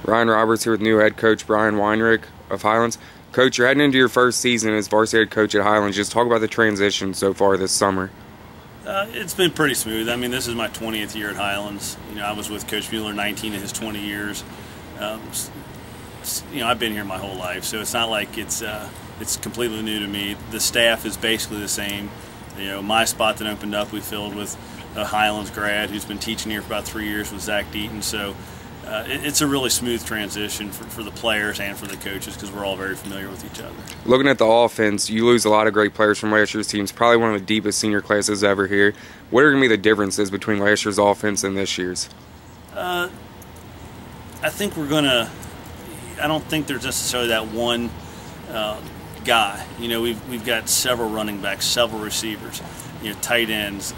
Ryan Roberts here with new head coach Brian Weinrich of Highlands. Coach, you're heading into your first season as varsity head coach at Highlands. Just talk about the transition so far this summer. It's been pretty smooth. I mean, this is my 20th year at Highlands. I was with Coach Mueller 19 of his 20 years. I've been here my whole life, so it's not like it's completely new to me. The staff is basically the same. My spot that opened up, we filled with a Highlands grad who's been teaching here for about 3 years with Zach Deaton. So it's a really smooth transition for the players and for the coaches because we're all very familiar with each other. Looking at the offense, you lose a lot of great players from last year's teams, probably one of the deepest senior classes ever here. What are going to be the differences between last year's offense and this year's? I think I don't think there's necessarily that one guy. We've got several running backs, several receivers, tight ends,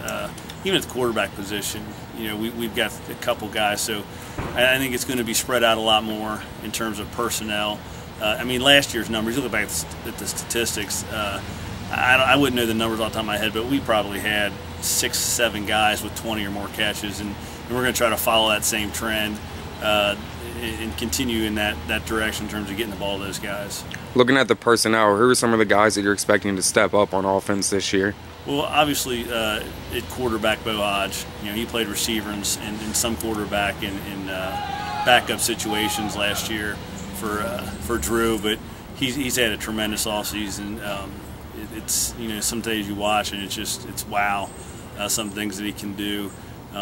even at the quarterback position. We've got a couple guys, so I think it's going to be spread out a lot more in terms of personnel. Last year's numbers, you look back at the statistics, I wouldn't know the numbers off the top of my head, but we probably had 6, 7 guys with 20 or more catches, and we're going to try to follow that same trend and continue in that direction in terms of getting the ball to those guys. Looking at the personnel, who are some of the guys that you're expecting to step up on offense this year? Well, obviously, at quarterback, Bo Hodge, he played receiver and some quarterback in backup situations last year for Drew, but he's had a tremendous offseason. It's some days you watch and it's wow, some things that he can do.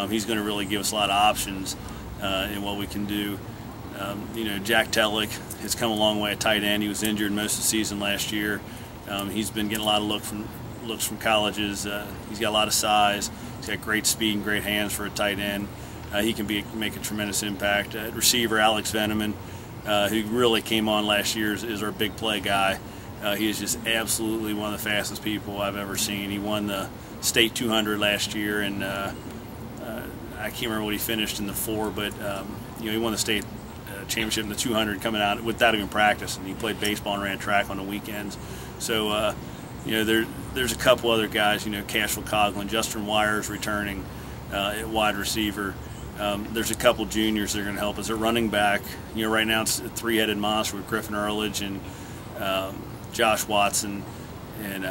He's going to really give us a lot of options in what we can do. Jack Tellick has come a long way at tight end. He was injured most of the season last year. He's been getting a lot of looks from colleges. He's got a lot of size. He's got great speed and great hands for a tight end. He can make a tremendous impact. Receiver Alex Veneman, who really came on last year, is our big play guy. He is just absolutely one of the fastest people I've ever seen. He won the state 200 last year, and I can't remember what he finished in the 4, but he won the state championship in the 200 coming out without even practice, and he played baseball and ran track on the weekends. So there's a couple other guys, Cashel Coughlin, Justin Wires returning at wide receiver. There's a couple juniors that are going to help us. At running back, right now it's a three-headed monster with Griffin Earledge and Josh Watson and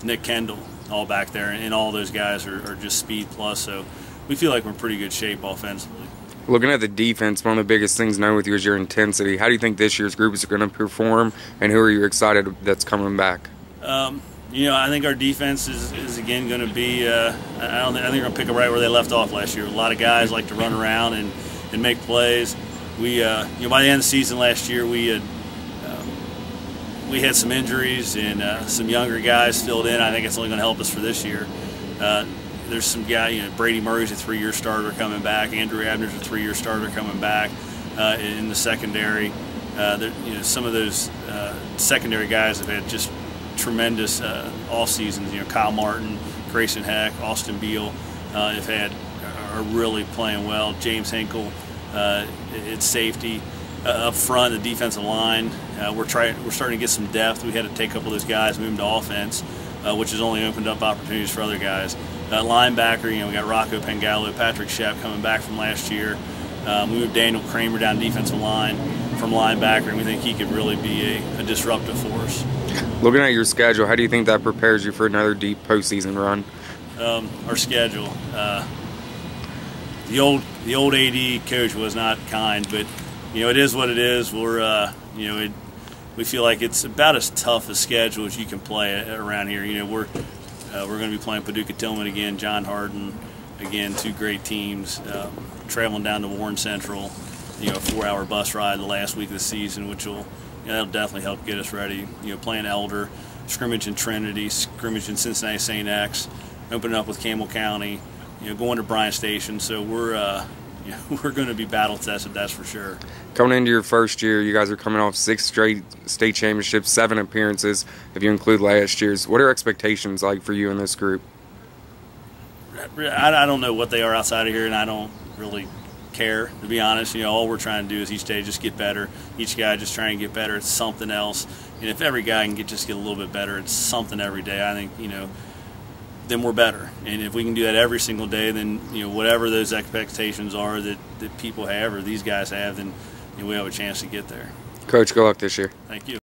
Nick Kendall all back there, and all those guys are just speed plus. So we feel like we're in pretty good shape offensively. Looking at the defense, one of the biggest things known with you is your intensity. How do you think this year's group is going to perform, and who are you excited that's coming back? I think our defense is again going to be. I think we're going to pick up right where they left off last year. A lot of guys like to run around and make plays. We, by the end of the season last year, we had some injuries and some younger guys filled in. I think it's only going to help us for this year. There's some guy, Brady Murray's a 3-year starter coming back. Andrew Abner's a 3-year starter coming back in the secondary. Some of those secondary guys have had just tremendous off seasons. Kyle Martin, Grayson Heck, Austin Beal are really playing well. James Hinkle at safety. Up front, the defensive line, we're starting to get some depth. We had to take a couple of those guys, move them to offense, which has only opened up opportunities for other guys. Linebacker, we got Rocco Pangalo, Patrick Shep coming back from last year. We moved Daniel Kramer down defensive line from linebacker, and we think he could really be a disruptive force. Looking at your schedule, how do you think that prepares you for another deep postseason run? Our schedule, the old AD coach was not kind, but it is what it is. We feel like it's about as tough a schedule as you can play around here. We're going to be playing Paducah Tillman again, John Hardin again, 2 great teams. Traveling down to Warren Central, a 4-hour bus ride the last week of the season, which will that'll definitely help get us ready. Playing Elder, scrimmage in Trinity, scrimmage in Cincinnati St. X, opening up with Campbell County, going to Bryan Station. So we're going to be battle tested, that's for sure. Coming into your first year, you guys are coming off 6 straight state championships, 7 appearances, if you include last year's. What are expectations like for you in this group? I don't know what they are outside of here, and I don't really care, to be honest. All we're trying to do is each day just get better. Each guy just trying to get better at something else. And if every guy can just get a little bit better at something every day, I think, then we're better. And if we can do that every single day, then whatever those expectations are that people have or these guys have, then we have a chance to get there. Coach, good luck this year. Thank you.